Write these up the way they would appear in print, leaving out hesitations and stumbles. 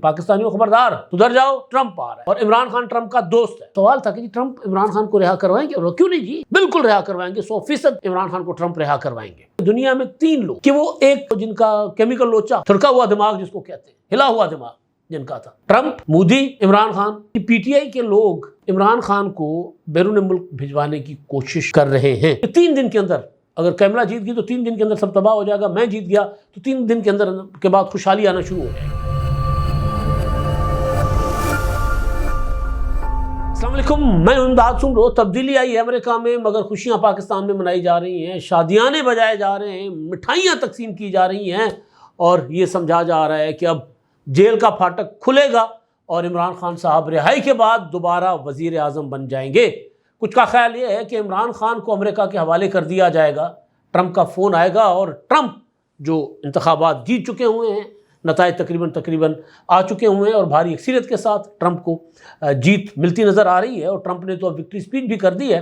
پاکستانیوں خبردار ادھر جاؤ، ٹرمپ آ رہا ہے، اور عمران خان ٹرمپ کا دوست ہے۔ سوال تھا کہ جی ٹرمپ عمران خان کو رہا کروائیں گے؟ کیوں نہیں جی، بالکل رہا کروائیں گے، 100% عمران خان کو ٹرمپ رہا کروائیں گے۔ دنیا میں 3 لوگ کہ وہ ایک جن کا کیمیکل لوچا، تھرکا ہوا دماغ جس کو کہتے ہیں، ہلا ہوا دماغ جن کا تھا، Trump, Modi, Imran Khan. P T I کے لوگ عمران خان کو بیرون ملک بھجوانے کی کوشش کر رہے ہیں۔ 3 دن کے اندر اگر کیمرہ جیت گئی تو 3 دن کے اندر سب تباہ ہو جائے گا، میں جیت گیا تو 3 دن کے اندر کے بعد خوشحالی آنا شروع ہو جائے گی۔ السلام علیکم، میں امداد سن رہا ہوں۔ تبدیلی آئی ہے امریکہ میں، مگر خوشیاں پاکستان میں منائی جا رہی ہیں، شادیانے بجائے جا رہے ہیں، مٹھائیاں تقسیم کی جا رہی ہیں، اور یہ سمجھا جا رہا ہے کہ اب جیل کا پھاٹک کھلے گا اور عمران خان صاحب رہائی کے بعد دوبارہ وزیر اعظم بن جائیں گے۔ کچھ کا خیال یہ ہے کہ عمران خان کو امریکہ کے حوالے کر دیا جائے گا، ٹرمپ کا فون آئے گا اور ٹرمپ جو انتخابات جیت چکے ہوئے ہیں، نتائج تقریباً آ چکے ہوئے ہیں، اور بھاری اکثریت کے ساتھ ٹرمپ کو جیت ملتی نظر آ رہی ہے، اور ٹرمپ نے تو اب وکٹری اسپیچ بھی کر دی ہے۔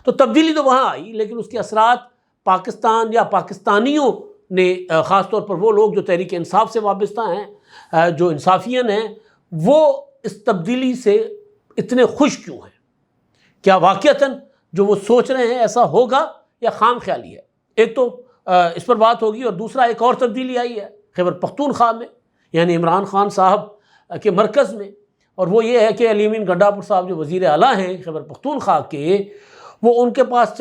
تو تبدیلی تو وہاں آئی، لیکن اس کے اثرات پاکستان یا پاکستانیوں نے، خاص طور پر وہ لوگ جو تحریک انصاف سے وابستہ ہیں، جو انصافین ہیں، وہ اس تبدیلی سے اتنے خوش کیوں ہیں؟ کیا واقعتاً جو وہ سوچ رہے ہیں ایسا ہوگا یا خام خیالی ہے؟ ایک تو اس پر بات ہوگی، اور دوسرا ایک اور تبدیلی آئی ہے خیبر پختونخوا میں، یعنی عمران خان صاحب کے مرکز میں، اور وہ یہ ہے کہ علی امین گنڈاپور صاحب جو وزیر اعلیٰ ہیں خیبر پختونخوا کے، وہ ان کے پاس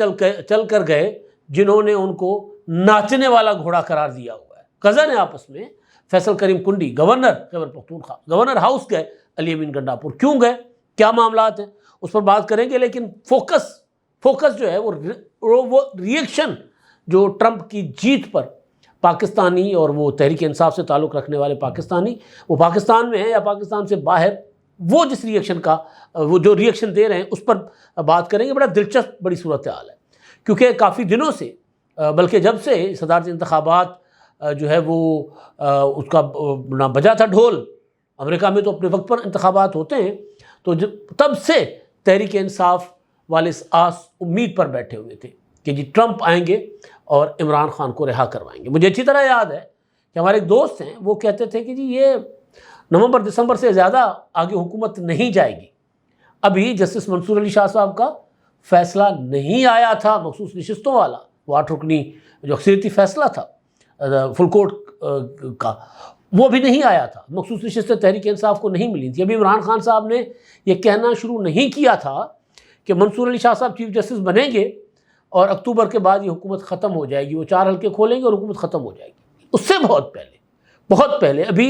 چل کر گئے جنہوں نے ان کو ناچنے والا گھوڑا قرار دیا ہوا ہے۔ کزن ہے آپس میں، فیصل کریم کنڈی governor Khyber Pakhtunkhwa, governor house گئے علی امین گنڈاپور، کیوں گئے، کیا معاملات ہیں، اس پر بات کریں گے۔ لیکن فوکس جو ہے وہ ری ایکشن جو ٹرمپ کی جیت پر پاکستانی اور وہ تحریک انصاف سے تعلق رکھنے والے پاکستانی، وہ پاکستان میں ہیں یا پاکستان سے باہر، وہ جس ری ایکشن کا وہ جو ری ایکشن دے رہے ہیں اس پر بات کریں گے۔ بڑا دلچسپ بڑی صورتحال ہے، کیونکہ کافی دنوں سے، بلکہ جب سے صدارتی انتخابات جو ہے وہ اس کا نہ بجا تھا ڈھول، امریکہ میں تو اپنے وقت پر انتخابات ہوتے ہیں، تو تب سے تحریک انصاف والے آس امید پر بیٹھے ہوئے تھے کہ جی ٹرمپ آئیں گے اور عمران خان کو رہا کروائیں گے۔ مجھے اچھی طرح یاد ہے کہ ہمارے ایک دوست ہیں، وہ کہتے تھے کہ جی یہ نومبر دسمبر سے زیادہ آگے حکومت نہیں جائے گی، ابھی جسٹس منصور علی شاہ صاحب کا فیصلہ نہیں آیا تھا مخصوص نشستوں والا، وہ 8 رکنی جو اکثریتی فیصلہ تھا فل کورٹ کا، وہ بھی نہیں آیا تھا، مخصوص نشستیں تحریک انصاف کو نہیں ملی تھی۔ ابھی عمران خان صاحب نے یہ کہنا شروع نہیں کیا تھا کہ منصور علی شاہ صاحب چیف جسٹس بنیں گے اور اکتوبر کے بعد یہ حکومت ختم ہو جائے گی، وہ 4 حلقے کھولیں گے اور حکومت ختم ہو جائے گی۔ اس سے بہت پہلے ابھی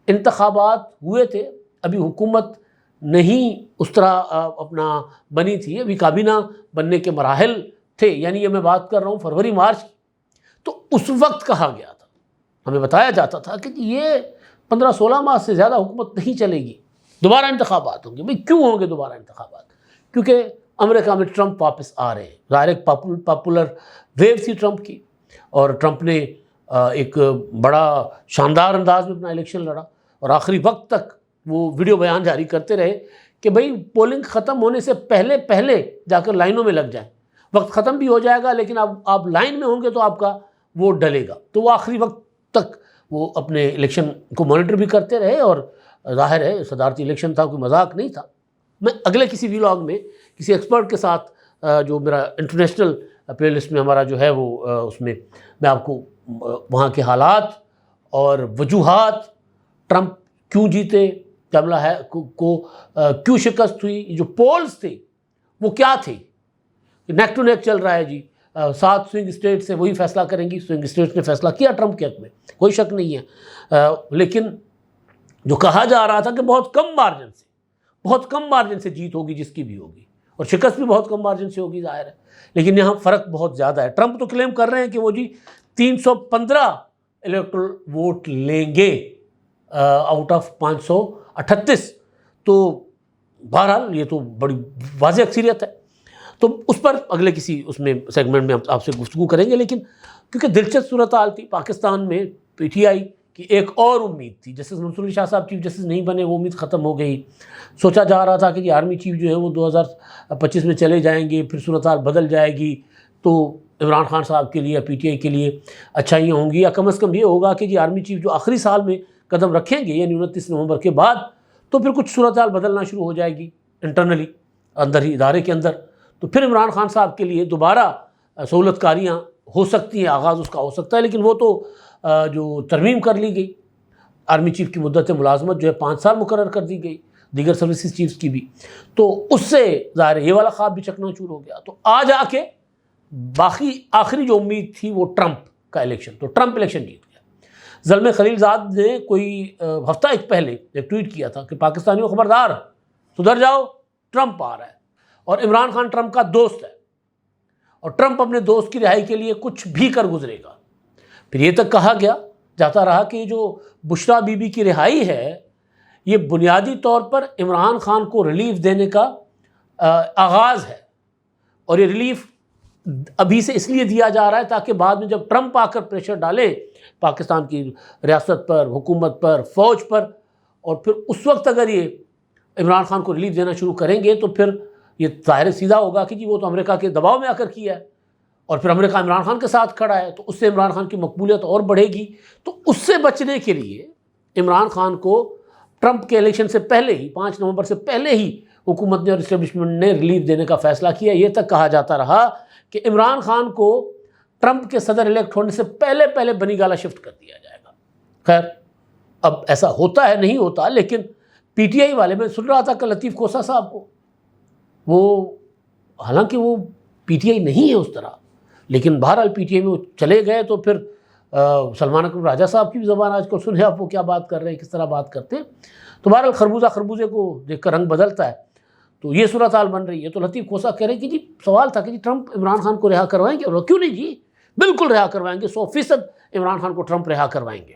انتخابات ہوئے تھے، ابھی حکومت نہیں اس طرح اپنا بنی تھی، ابھی کابینہ بننے کے مراحل تھے، یعنی یہ میں بات کر رہا ہوں فروری مارچ کی۔ تو اس وقت کہا گیا تھا، ہمیں بتایا جاتا تھا کہ یہ 15-16 ماہ سے زیادہ حکومت نہیں چلے گی، دوبارہ انتخابات ہوں گے۔ بھئی کیوں ہوں گے دوبارہ انتخابات؟ کیونکہ امریکہ میں ٹرمپ واپس آ رہے ہیں، ظاہر ایک پاپولر ویو تھی ٹرمپ کی، اور ٹرمپ نے ایک بڑا شاندار انداز میں اپنا الیکشن لڑا، اور آخری وقت تک وہ ویڈیو بیان جاری کرتے رہے کہ بھئی پولنگ ختم ہونے سے پہلے جا کر لائنوں میں لگ جائیں، وقت ختم بھی ہو جائے گا لیکن آپ لائن میں ہوں گے تو آپ کا ووٹ ڈلے گا۔ تو وہ آخری وقت تک وہ اپنے الیکشن کو مانیٹر بھی کرتے رہے، اور ظاہر ہے صدارتی الیکشن تھا، کوئی مذاق نہیں تھا۔ میں اگلے کسی ویلاگ میں کسی ایکسپرٹ کے ساتھ جو میرا انٹرنیشنل پلے لسٹ میں ہمارا جو ہے وہ اس میں میں آپ کو وہاں کے حالات اور وجوہات، ٹرمپ کیوں جیتے، کملا ہے کو کیوں شکست ہوئی، جو پولز تھے وہ کیا تھے، نیک ٹو نیک چل رہا ہے جی، 7 سوئنگ اسٹیٹ سے وہی فیصلہ کریں گی، سوئنگ اسٹیٹس نے فیصلہ کیا ٹرمپ کے حق میں، کوئی شک نہیں ہے، لیکن جو کہا جا رہا تھا کہ بہت کم مارجن سے جیت ہوگی جس کی بھی ہوگی، اور شکست بھی بہت کم مارجن سے ہوگی، ظاہر ہے، لیکن یہاں فرق بہت زیادہ ہے۔ ٹرمپ تو کلیم کر رہے ہیں کہ وہ جی 315 الیکٹرل ووٹ لیں گے آؤٹ آف 538، تو بہرحال یہ تو بڑی واضح اکثریت ہے، تو اس پر اگلے کسی اس میں سیگمنٹ میں آپ سے گفتگو کریں گے۔ لیکن کیونکہ دلچسپ صورتحال تھی پاکستان میں، پی ٹی آئی کی ایک اور امید تھی، جسٹس منصور علی شاہ صاحب چیف جسٹس نہیں بنے، وہ امید ختم ہو گئی۔ سوچا جا رہا تھا کہ یہ آرمی چیف جو ہے وہ 2025 میں چلے جائیں گے، پھر صورتحال بدل جائے گی، تو عمران خان صاحب کے لیے، پی ٹی آئی کے لیے اچھائیاں ہوں گی، یا کم از کم یہ ہوگا کہ جی آرمی چیف جو آخری سال میں قدم رکھیں گے یعنی 29 نومبر کے بعد تو پھر کچھ صورتحال بدلنا شروع ہو جائے گی انٹرنلی اندر ہی ادارے کے اندر. تو پھر عمران خان صاحب کے لیے دوبارہ سہولت کاریاں ہو سکتی ہیں, آغاز اس کا ہو سکتا ہے. لیکن وہ تو جو ترمیم کر لی گئی, آرمی چیف کی مدت ملازمت جو ہے 5 سال مقرر کر دی گئی, دیگر سروسز چیفز کی بھی, تو اس سے ظاہر یہ والا خواب بھی چکنا چور ہو گیا. تو آج آ کے باقی آخری جو امید تھی وہ ٹرمپ کا الیکشن, تو ٹرمپ الیکشن جیت گیا. زلمے خلیل زاد نے کوئی ہفتہ ایک پہلے ایک ٹویٹ کیا تھا کہ پاکستانیوں خبردار, سدھر جاؤ, ٹرمپ آ رہا ہے. اور عمران خان ٹرمپ کا دوست ہے اور ٹرمپ اپنے دوست کی رہائی کے لیے کچھ بھی کر گزرے گا. پھر یہ تک کہا گیا جاتا رہا کہ جو بشرا بی بی کی رہائی ہے یہ بنیادی طور پر عمران خان کو ریلیف دینے کا آغاز ہے, اور یہ ریلیف ابھی سے اس لیے دیا جا رہا ہے تاکہ بعد میں جب ٹرمپ آ کر پریشر ڈالے پاکستان کی ریاست پر, حکومت پر, فوج پر, اور پھر اس وقت اگر یہ عمران خان کو ریلیف دینا شروع کریں گے تو پھر یہ ظاہر سیدھا ہوگا کہ جی وہ تو امریکہ کے دباؤ میں آ کر کیا ہے اور پھر امریکہ عمران خان کے ساتھ کھڑا ہے, تو اس سے عمران خان کی مقبولیت اور بڑھے گی. تو اس سے بچنے کے لیے عمران خان کو ٹرمپ کے الیکشن سے پہلے ہی 5 نومبر سے پہلے ہی حکومت نے اور اسٹیبلشمنٹ نے ریلیف دینے کا فیصلہ کیا. یہ تک کہا جاتا رہا کہ عمران خان کو ٹرمپ کے صدر الیکٹ ہونے سے پہلے بنی گالا شفٹ کر دیا جائے گا. خیر اب ایسا ہوتا ہے نہیں ہوتا, لیکن پی ٹی آئی والے, میں سن رہا تھا کہ لطیف کوسا صاحب کو, وہ حالانکہ وہ پی ٹی آئی نہیں ہے اس طرح, لیکن بہرحال پی ٹی آئی میں وہ چلے گئے. تو پھر سلمان اکرم راجہ صاحب کی بھی زبان آج کل سنیں آپ, وہ کیا بات کر رہے ہیں, کس طرح بات کرتے ہیں. تو بہرحال خربوزے کو دیکھ کر رنگ بدلتا ہے. تو یہ صورتحال بن رہی ہے. تو لطیف کوسا کہہ رہے ہیں کہ جی سوال تھا کہ جی ٹرمپ عمران خان کو رہا کروائیں گے, اور کیوں نہیں جی, بالکل رہا کروائیں گے, 100% عمران خان کو ٹرمپ رہا کروائیں گے.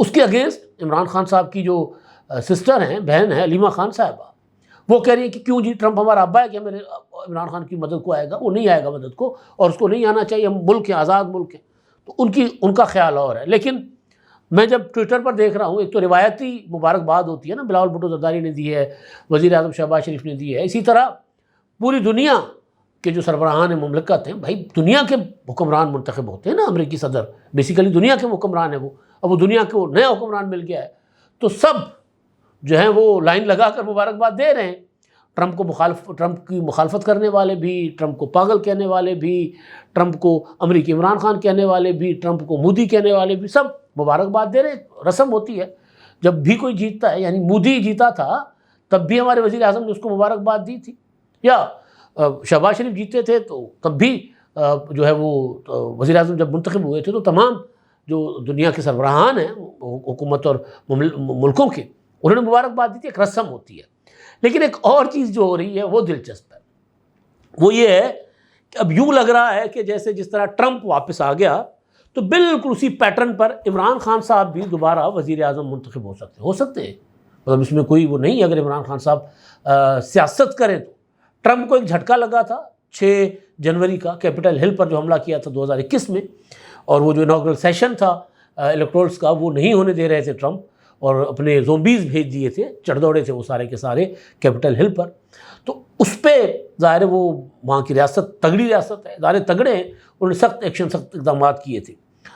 اس کے اگینسٹ عمران خان صاحب کی جو سسٹر ہیں, بہن ہیں علیمہ خان صاحبہ, وہ کہہ رہی ہیں کہ کیوں جی, ٹرمپ ہمارا ابا ہے کہ میرے عمران خان کی مدد کو آئے گا, وہ نہیں آئے گا مدد کو, اور اس کو نہیں آنا چاہیے, ہم ملک ہیں, آزاد ملک ہیں. تو ان کا خیال اور ہے. لیکن میں جب ٹویٹر پر دیکھ رہا ہوں, ایک تو روایتی مبارکباد ہوتی ہے نا, بلاول بھٹو زرداری نے دی ہے, وزیر اعظم شہباز شریف نے دی ہے, اسی طرح پوری دنیا کے جو سربراہان مملکت ہیں, بھائی دنیا کے حکمران منتخب ہوتے ہیں نا, امریکی صدر بیسیکلی دنیا کے حکمران ہیں وہ, اب وہ دنیا کو نیا حکمران مل گیا ہے, تو سب جو ہیں وہ لائن لگا کر مبارکباد دے رہے ہیں. ٹرمپ کی مخالفت کرنے والے بھی, ٹرمپ کو پاگل کہنے والے بھی, ٹرمپ کو امریکی عمران خان کہنے والے بھی, ٹرمپ کو مودی کہنے والے بھی, سب مبارکباد دے رہے ہیں. رسم ہوتی ہے جب بھی کوئی جیتتا ہے, یعنی مودی جیتا تھا تب بھی ہمارے وزیر اعظم نے اس کو مبارکباد دی تھی, یا شہباز شریف جیتے تھے تو تب بھی جو ہے وہ وزیر اعظم جب منتخب ہوئے تھے تو تمام جو دنیا کے سربراہان ہیں حکومت اور ملکوں کے, انہوں نے مبارکباد دی تھی. ایک رسم ہوتی ہے. لیکن ایک اور چیز جو ہو رہی ہے وہ دلچسپ ہے, وہ یہ ہے کہ اب یوں لگ رہا ہے کہ جس طرح ٹرمپ واپس آ گیا تو بالکل اسی پیٹرن پر عمران خان صاحب بھی دوبارہ وزیر اعظم منتخب ہو سکتے ہیں. مطلب اس میں کوئی وہ نہیں, اگر عمران خان صاحب سیاست کریں تو. ٹرمپ کو ایک جھٹکا لگا تھا 6 جنوری کا کیپٹل ہل پر جو حملہ کیا تھا 2021 میں, اور وہ جو انوگرل سیشن تھا الیکٹورلز کا وہ نہیں ہونے دے رہے تھے ٹرمپ, اور اپنے زومبیز بھیج دیے تھے, چڑھ دوڑے تھے وہ سارے کے سارے کیپٹل ہل پر. تو اس پہ ظاہر ہے وہ وہاں کی ریاست تگڑی ریاست ہے, ادارے تگڑے ہیں, انہوں نے سخت اقدامات کیے تھے.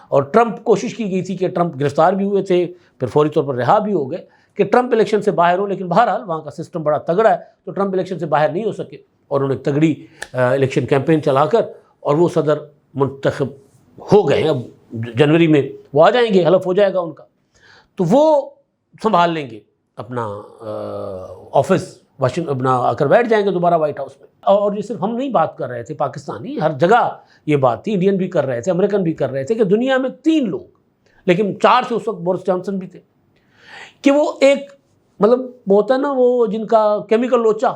اور ٹرمپ کوشش کی گئی تھی کہ ٹرمپ گرفتار بھی ہوئے تھے, پھر فوری طور پر رہا بھی ہو گئے کہ ٹرمپ الیکشن سے باہر ہو, لیکن بہرحال وہاں کا سسٹم بڑا تگڑا ہے تو ٹرمپ الیکشن سے باہر نہیں ہو سکے, اور انہوں نے تگڑی الیکشن کیمپین چلا کر اور وہ صدر منتخب ہو گئے. اب جنوری میں وہ آ جائیں گے, حلف ہو جائے گا ان کا, تو وہ سنبھال لیں گے اپنا آفس, اپنا آ کر بیٹھ جائیں گے دوبارہ وائٹ ہاؤس میں. اور یہ صرف ہم نہیں بات کر رہے تھے, پاکستانی ہر جگہ یہ بات تھی, انڈین بھی کر رہے تھے, امریکن بھی کر رہے تھے کہ دنیا میں 3 لوگ, لیکن 4 سے اس وقت بورس جانسن بھی تھے, کہ وہ ایک مطلب ہوتا ہے نا وہ جن کا کیمیکل لوچا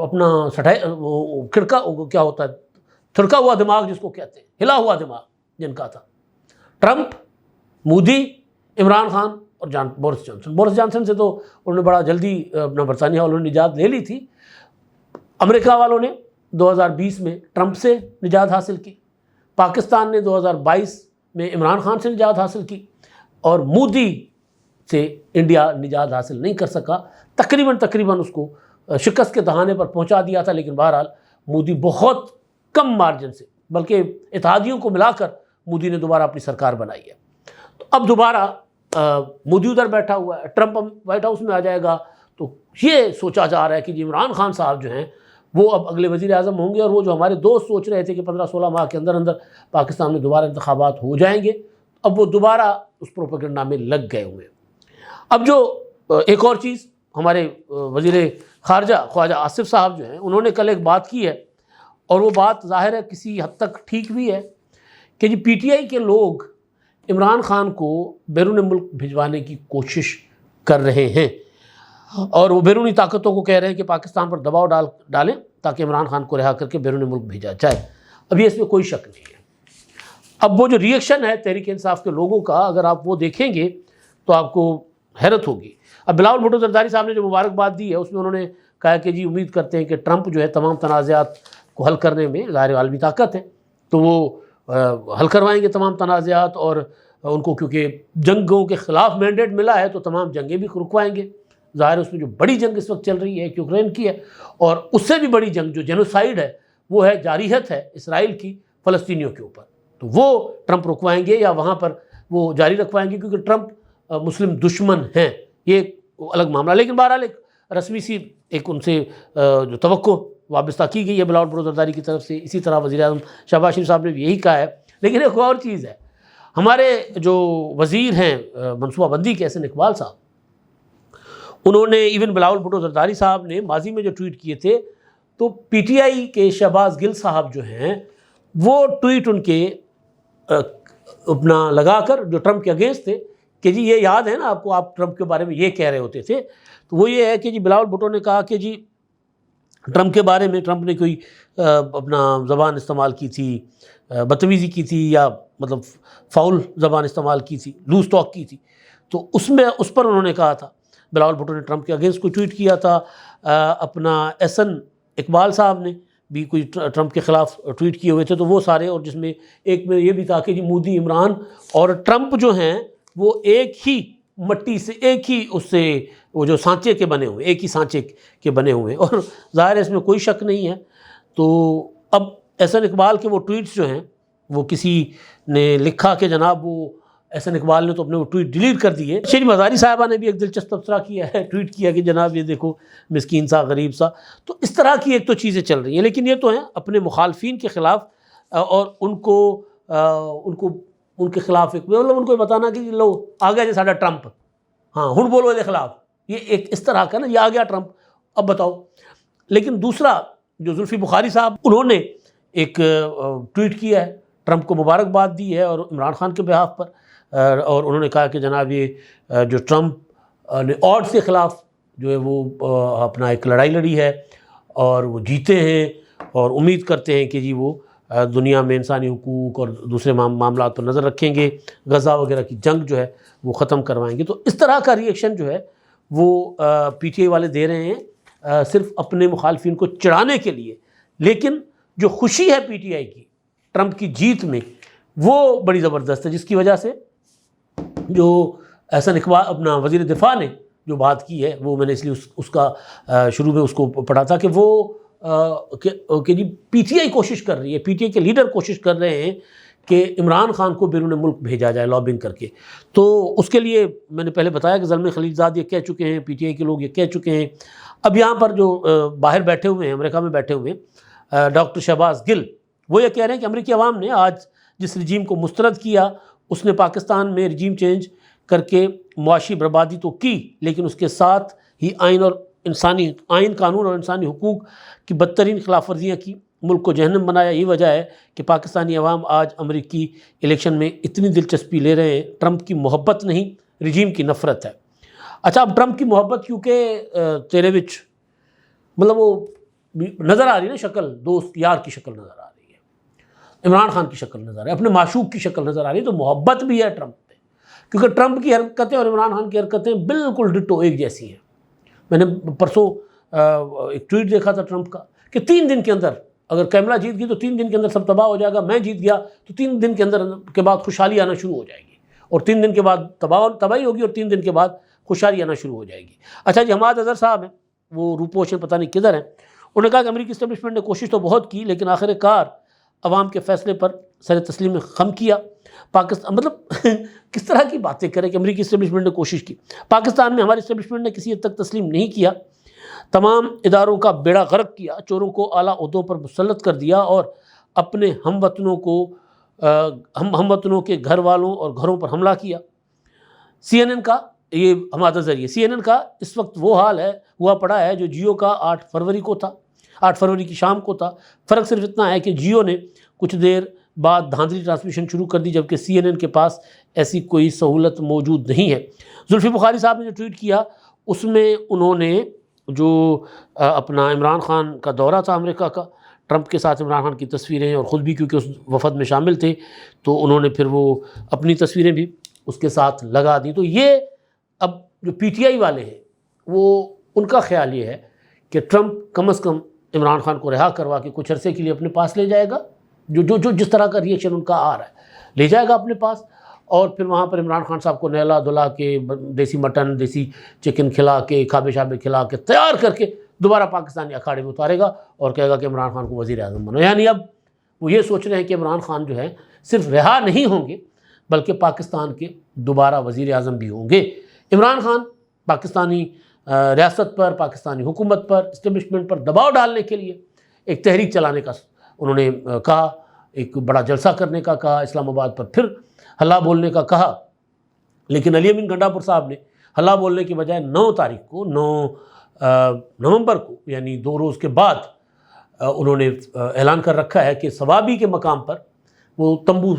اپنا وہ کھڑکا کیا ہوتا ہے, تھڑکا ہوا دماغ جس کو کہتے ہیں, ہلا ہوا دماغ جن کا تھا. ٹرمپ, مودی, عمران خان اور بورس جانسن. بورس جانسن سے تو انہوں نے بڑا جلدی اپنا برطانیہ والوں نے نجات لے لی تھی. امریکہ والوں نے 2020 میں ٹرمپ سے نجات حاصل کی, پاکستان نے 2022 میں عمران خان سے نجات حاصل کی, اور مودی سے انڈیا نجات حاصل نہیں کر سکا. تقریباً اس کو شکست کے دہانے پر پہنچا دیا تھا, لیکن بہرحال مودی بہت کم مارجن سے, بلکہ اتحادیوں کو ملا کر مودی نے دوبارہ اپنی سرکار بنائی ہے. تو اب دوبارہ مودی ادھر بیٹھا ہوا ہے، ٹرمپ وائٹ ہاؤس میں آ جائے گا، تو یہ سوچا جا رہا ہے کہ جی عمران خان صاحب جو ہیں وہ اب اگلے وزیر اعظم ہوں گے، اور وہ جو ہمارے دوست سوچ رہے تھے کہ 15-16 ماہ کے اندر اندر پاکستان میں دوبارہ انتخابات ہو جائیں گے، اب وہ دوبارہ اس پروپیگنڈا میں لگ گئے ہوئے ہیں۔ اب جو ایک اور چیز، ہمارے وزیر خارجہ خواجہ آصف صاحب جو ہیں انہوں نے کل ایک بات کی ہے، اور وہ بات ظاہر ہے کسی حد تک ٹھیک بھی ہے، کہ جی پی ٹی آئی کے لوگ عمران خان کو بیرون ملک بھجوانے کی کوشش کر رہے ہیں، اور وہ بیرونی طاقتوں کو کہہ رہے ہیں کہ پاکستان پر دباؤ ڈالیں تاکہ عمران خان کو رہا کر کے بیرون ملک بھیجا جائے۔ اب یہ اس میں کوئی شک نہیں ہے۔ اب وہ جو ری ایکشن ہے تحریک انصاف کے لوگوں کا، اگر آپ وہ دیکھیں گے تو آپ کو حیرت ہوگی۔ اب بلاول بھٹو زرداری صاحب نے جو مبارکباد دی ہے، اس میں انہوں نے کہا کہ جی امید کرتے ہیں کہ ٹرمپ جو ہے تمام تنازعات کو حل کرنے میں ظاہر عالمی طاقت ہے، تو وہ حل کروائیں گے تمام تنازعات، اور ان کو کیونکہ جنگوں کے خلاف مینڈیٹ ملا ہے تو تمام جنگیں بھی رکوائیں گے۔ ظاہر اس میں جو بڑی جنگ اس وقت چل رہی ہے یوکرین کی ہے، اور اس سے بھی بڑی جنگ جو جینوسائیڈ ہے وہ ہے جارحیت ہے اسرائیل کی فلسطینیوں کے اوپر، تو وہ ٹرمپ رکوائیں گے یا وہاں پر وہ جاری رکھوائیں گے، کیونکہ ٹرمپ مسلم دشمن ہیں، یہ الگ معاملہ۔ لیکن بہرحال ایک رسمی سی ایک ان سے جو توقع وابستہ کی گئی ہے بلاول بھٹو زرداری کی طرف سے، اسی طرح وزیر اعظم شہباز شریف صاحب نے بھی یہی کہا ہے۔ لیکن ایک اور چیز ہے، ہمارے جو وزیر ہیں منصوبہ بندی کے حسن اقبال صاحب، انہوں نے ایون بلاول بھٹو زرداری صاحب نے ماضی میں جو ٹویٹ کیے تھے، تو پی ٹی آئی کے شہباز گل صاحب جو ہیں وہ ٹویٹ ان کے اپنا لگا کر جو ٹرمپ کے اگینسٹ تھے، کہ جی یہ یاد ہے نا آپ کو، آپ ٹرمپ کے بارے میں یہ کہہ رہے ہوتے تھے، تو وہ یہ ہے کہ جی بلاول بھٹو نے کہا کہ جی ٹرمپ کے بارے میں ٹرمپ نے کوئی اپنا زبان استعمال کی تھی، بدتمیزی کی تھی، یا مطلب فاؤل زبان استعمال کی تھی، لوز ٹاک کی تھی، تو اس پر انہوں نے کہا تھا۔ بلاول بھٹو نے ٹرمپ کے اگینسٹ کوئی ٹویٹ کیا تھا، اپنا احسن اقبال صاحب نے بھی کوئی ٹرمپ کے خلاف ٹویٹ کیے ہوئے تھے، تو وہ سارے، اور جس میں ایک میں یہ بھی تھا کہ جی مودی، عمران اور ٹرمپ جو ہیں وہ ایک ہی مٹی سے، ایک ہی اس سے وہ جو سانچے کے بنے ہوئے، ایک ہی سانچے کے بنے ہوئے، اور ظاہر ہے اس میں کوئی شک نہیں ہے۔ تو اب احسن اقبال کے وہ ٹویٹس جو ہیں، وہ کسی نے لکھا کہ جناب وہ احسن اقبال نے تو اپنے وہ ٹویٹ ڈیلیٹ کر دیے۔ شیریں مزاری صاحبہ نے بھی ایک دلچسپ تبصرہ کیا ہے، ٹویٹ کیا کہ جناب یہ دیکھو مسکین سا، غریب سا۔ تو اس طرح کی ایک تو چیزیں چل رہی ہیں، لیکن یہ تو ہیں اپنے مخالفین کے خلاف، اور ان کے خلاف ایک مطلب ان کو بتانا کہ لو آ گیا جی ساڈا ٹرمپ، ہاں ہن بولو دے خلاف، یہ ایک اس طرح کا نا، یہ آ گیا ٹرمپ، اب بتاؤ۔ لیکن دوسرا جو زلفی بخاری صاحب، انہوں نے ایک ٹویٹ کیا ہے، ٹرمپ کو مبارکباد دی ہے اور عمران خان کے بہاف پر، اور انہوں نے کہا کہ جناب یہ جو ٹرمپ نے آڈز کے خلاف جو ہے وہ اپنا ایک لڑائی لڑی ہے، اور وہ جیتے ہیں، اور امید کرتے ہیں کہ جی وہ دنیا میں انسانی حقوق اور دوسرے معاملات پر نظر رکھیں گے، غزہ وغیرہ کی جنگ جو ہے وہ ختم کروائیں گے۔ تو اس طرح کا ری ایکشن جو ہے وہ پی ٹی آئی والے دے رہے ہیں، صرف اپنے مخالفین کو چڑھانے کے لیے۔ لیکن جو خوشی ہے پی ٹی آئی کی ٹرمپ کی جیت میں، وہ بڑی زبردست ہے، جس کی وجہ سے جو احسن اقبال اپنا وزیر دفاع نے جو بات کی ہے، وہ میں نے اس لیے اس کا شروع میں اس کو پڑھا تھا کہ وہ کہ جی پی ٹی آئی کوشش کر رہی ہے، پی ٹی آئی کے لیڈر کوشش کر رہے ہیں کہ عمران خان کو بیرون ملک بھیجا جائے لابنگ کر کے۔ تو اس کے لیے میں نے پہلے بتایا کہ زلمے خلیل زاد یہ کہہ چکے ہیں، پی ٹی آئی کے لوگ یہ کہہ چکے ہیں۔ اب یہاں پر جو باہر بیٹھے ہوئے ہیں، امریکہ میں بیٹھے ہوئے ہیں ڈاکٹر شہباز گل، وہ یہ کہہ رہے ہیں کہ امریکی عوام نے آج جس رجیم کو مسترد کیا، اس نے پاکستان میں رجیم چینج کر کے معاشی بربادی تو کی، لیکن اس کے ساتھ ہی آئین، قانون اور انسانی حقوق کی بدترین خلاف ورزیاں کی، ملک کو جہنم بنایا۔ یہ وجہ ہے کہ پاکستانی عوام آج امریکی الیکشن میں اتنی دلچسپی لے رہے ہیں۔ ٹرمپ کی محبت نہیں، رجیم کی نفرت ہے۔ اچھا، اب ٹرمپ کی محبت کیونکہ تیرے وچ مطلب وہ نظر آ رہی ہے نا، شکل دوست یار کی شکل نظر آ رہی ہے، عمران خان کی شکل نظر آ رہی ہے، اپنے معشوق کی شکل نظر آ رہی ہے، تو محبت بھی ہے ٹرمپ پہ، کیونکہ ٹرمپ کی حرکتیں اور عمران خان کی حرکتیں بالکل ڈٹو ایک جیسی ہیں۔ میں نے پرسوں ایک ٹویٹ دیکھا تھا ٹرمپ کا کہ 3 دن کے اندر اگر کیمرا جیت گئی تو 3 دن کے اندر سب تباہ ہو جائے گا، میں جیت گیا تو 3 دن کے بعد خوشحالی آنا شروع ہو جائے گی، اور 3 دن کے بعد تباہی ہوگی، اور 3 دن کے بعد خوشحالی آنا شروع ہو جائے گی۔ اچھا جی، حماد اظہر صاحب ہیں، وہ روپوش ہیں، پتہ نہیں کدھر ہیں، انہوں نے کہا کہ امریکی اسٹیبلشمنٹ نے کوشش تو بہت کی، لیکن آخر کار عوام کے فیصلے پر سر تسلیم خم کیا۔ پاکستان مطلب کس طرح کی باتیں کریں کہ امریکی اسٹیبلشمنٹ نے کوشش کی۔ پاکستان میں ہماری اسٹیبلشمنٹ نے کسی حد تک تسلیم نہیں کیا، تمام اداروں کا بیڑا غرق کیا، چوروں کو اعلیٰ عہدوں پر مسلط کر دیا اور اپنے ہم وطنوں کے گھر والوں اور گھروں پر حملہ کیا۔ CNN کا یہ ہمارا ذریعہ CNN کا اس وقت وہ حال ہوا پڑا ہے جو جیو کا 8 فروری کو تھا، 8 فروری کی شام کو تھا۔ فرق صرف اتنا ہے کہ جیو نے کچھ دیر بعد دھاندلی ٹرانسمیشن شروع کر دی، جبکہ CNN کے پاس ایسی کوئی سہولت موجود نہیں ہے۔ زلفی بخاری صاحب نے جو ٹویٹ کیا اس میں انہوں نے جو اپنا عمران خان کا دورہ تھا امریکہ کا، ٹرمپ کے ساتھ عمران خان کی تصویریں، اور خود بھی کیونکہ اس وفد میں شامل تھے تو انہوں نے پھر وہ اپنی تصویریں بھی اس کے ساتھ لگا دیں۔ تو یہ اب جو PTI والے ہیں وہ ان کا خیال یہ ہے کہ ٹرمپ کم از کم عمران خان کو رہا کروا کے کچھ عرصے کے لیے اپنے پاس لے جائے گا، جو جس طرح کا ریئیکشن ان کا آ رہا ہے لے جائے گا اپنے پاس، اور پھر وہاں پر عمران خان صاحب کو نہلا دھلا کے دیسی مٹن دیسی چکن کھلا کے کھابے شابے کھلا کے تیار کر کے دوبارہ پاکستانی اکھاڑے میں اتارے گا اور کہے گا کہ عمران خان کو وزیر اعظم بنو۔ یعنی اب وہ یہ سوچ رہے ہیں کہ عمران خان جو ہے صرف رہا نہیں ہوں گے بلکہ پاکستان کے دوبارہ وزیر اعظم بھی ہوں گے۔ عمران خان پاکستانی ریاست پر، پاکستانی حکومت پر، اسٹیبلشمنٹ پر دباؤ ڈالنے کے لیے ایک تحریک چلانے کا انہوں نے کہا، ایک بڑا جلسہ کرنے کا کہا، اسلام آباد پر پھر ہلا بولنے کا کہا، لیکن علی امین گنڈاپور صاحب نے ہلا بولنے کی بجائے 9 تاریخ کو 9 نومبر کو یعنی 2 روز کے بعد انہوں نے اعلان کر رکھا ہے کہ ثوابی کے مقام پر وہ تمبو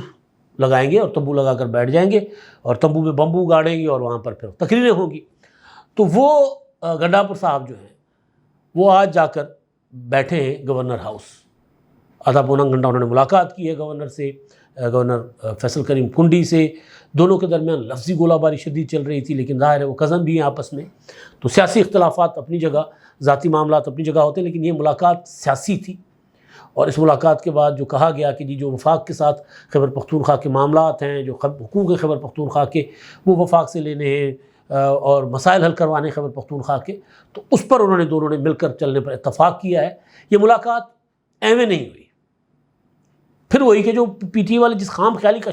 لگائیں گے اور تمبو لگا کر بیٹھ جائیں گے اور تمبو میں بمبو گاڑیں گے اور وہاں پر پھر تقریریں ہوں گی۔ تو وہ گنڈاپور صاحب جو ہیں وہ آج جا کر بیٹھے ہیں گورنر ہاؤس، آدھا پونا گھنٹہ انہوں نے ملاقات کی ہے گورنر سے، گورنر فیصل کریم کنڈی سے، دونوں کے درمیان لفظی گولہ باری شدید چل رہی تھی، لیکن ظاہر ہے وہ کزن بھی ہیں آپس میں، تو سیاسی اختلافات اپنی جگہ، ذاتی معاملات اپنی جگہ ہوتے ہیں، لیکن یہ ملاقات سیاسی تھی۔ اور اس ملاقات کے بعد جو کہا گیا کہ جو وفاق کے ساتھ خیبر پختونخوا کے معاملات ہیں، جو حقوق خیبر پختونخوا کے وہ وفاق سے لینے ہیں اور مسائل حل کروانے خیبر پختونخوا کے، تو اس پر دونوں نے مل کر چلنے پر اتفاق کیا ہے۔ یہ ملاقات ایویں نہیں ہوئی۔ پھر وہی کہ جو PTI والے جس خام خیالی کا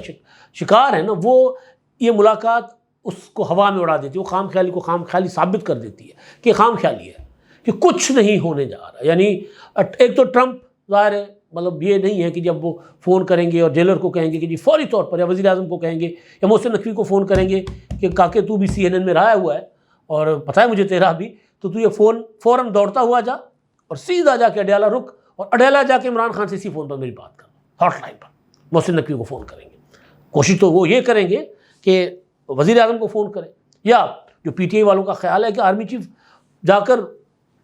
شکار ہے نا، وہ یہ ملاقات اس کو ہوا میں اڑا دیتی ہے، وہ خام خیالی کو خام خیالی ثابت کر دیتی ہے کہ خام خیالی ہے، کہ کچھ نہیں ہونے جا رہا۔ یعنی ایک تو ٹرمپ ظاہر ہے مطلب یہ نہیں ہے کہ جب وہ فون کریں گے اور جیلر کو کہیں گے کہ فوری طور پر، یا وزیر اعظم کو کہیں گے یا محسن نقوی کو فون کریں گے کہ کاکے تو بھی CNN میں رہا ہوا ہے اور پتہ ہے مجھے تیرا بھی، تو یہ فون فوراً دوڑتا ہوا جا اور سیدھا جا کے اڈیالہ رک اور اڈیالہ جا کے عمران خان سے اسی فون پر میری بات کر، ہاٹ لائن پر محسن نقوی کو فون کریں گے۔ کوشش تو وہ یہ کریں گے کہ وزیر اعظم کو فون کریں، یا جو PTI والوں کا خیال ہے کہ آرمی چیف جا کر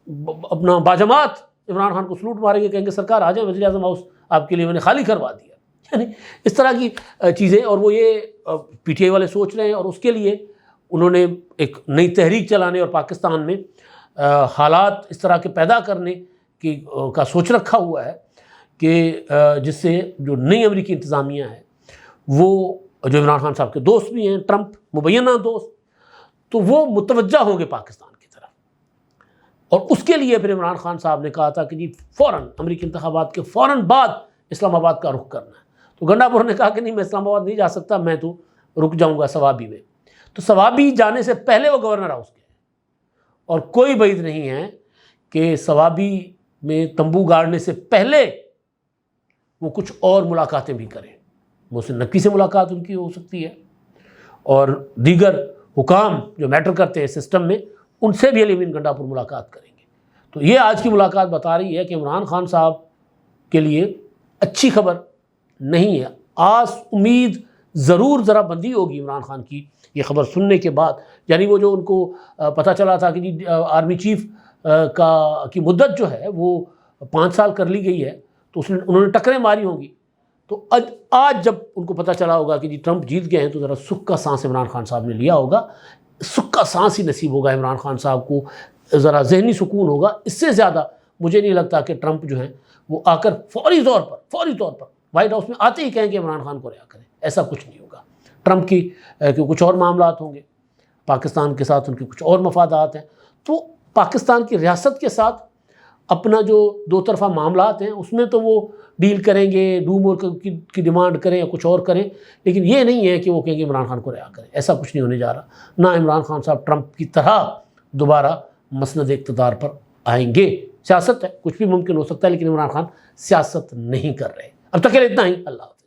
اپنا باجماعت عمران خان کو سلوٹ ماریں گے، کہیں گے سرکار آ جائیں، وزیر اعظم ہاؤس آپ کے لیے میں نے خالی کروا دیا۔ یعنی اس طرح کی چیزیں، اور وہ یہ PTI والے سوچ رہے ہیں، اور اس کے لیے انہوں نے ایک نئی تحریک چلانے اور پاکستان میں حالات اس طرح کے پیدا کرنے کا سوچ رکھا ہوا ہے کہ جس سے جو نئی امریکی انتظامیہ ہے، وہ جو عمران خان صاحب کے دوست بھی ہیں، ٹرمپ مبینہ دوست، تو وہ متوجہ ہوں گے پاکستان کی طرف۔ اور اس کے لیے پھر عمران خان صاحب نے کہا تھا کہ فوراً امریکی انتخابات کے فوراً بعد اسلام آباد کا رخ کرنا ہے۔ تو گنڈاپور نے کہا کہ نہیں، میں اسلام آباد نہیں جا سکتا، میں تو رک جاؤں گا ثوابی میں۔ تو ثوابی جانے سے پہلے وہ گورنر ہاؤس گئے، اور کوئی بعید نہیں ہے کہ ثوابی میں تمبو گاڑنے سے پہلے وہ کچھ اور ملاقاتیں بھی کریں۔ محسن نقوی سے ملاقات ان کی ہو سکتی ہے، اور دیگر حکام جو میٹر کرتے ہیں سسٹم میں، ان سے بھی علی امین گنڈاپور ملاقات کریں گے۔ تو یہ آج کی ملاقات بتا رہی ہے کہ عمران خان صاحب کے لیے اچھی خبر نہیں ہے۔ آس امید ضرور ذرا بندی ہوگی عمران خان کی یہ خبر سننے کے بعد۔ یعنی وہ جو ان کو پتہ چلا تھا کہ آرمی چیف کی مدت جو ہے وہ 5 سال کر لی گئی ہے، تو انہوں نے ٹکریں ماری ہوں گی۔ تو آج جب ان کو پتہ چلا ہوگا کہ ٹرمپ جیت گئے ہیں، تو ذرا سکھ کا سانس عمران خان صاحب نے لیا ہوگا۔ سکھ کا سانس ہی نصیب ہوگا عمران خان صاحب کو، ذرا ذہنی سکون ہوگا۔ اس سے زیادہ مجھے نہیں لگتا کہ ٹرمپ جو ہیں وہ آ کر فوری طور پر وائٹ ہاؤس میں آتے ہی کہیں کہ عمران خان کو رہا کریں، ایسا کچھ نہیں ہوگا۔ ٹرمپ کی کچھ اور معاملات ہوں گے، پاکستان کے ساتھ ان کے کچھ اور مفادات ہیں، تو پاکستان کی ریاست کے ساتھ اپنا جو دو طرفہ معاملات ہیں اس میں تو وہ ڈیل کریں گے، ڈو مور کی ڈیمانڈ کریں یا کچھ اور کریں، لیکن یہ نہیں ہے کہ وہ کہیں گے عمران خان کو رہا کریں. ایسا کچھ نہیں ہونے جا رہا. نہ عمران خان صاحب ٹرمپ کی طرح دوبارہ مسند اقتدار پر آئیں گے. سیاست ہے، کچھ بھی ممکن ہو سکتا ہے، لیکن عمران خان سیاست نہیں کر رہے. اب تک کے لیے اتنا ہی. اللہ حافظ.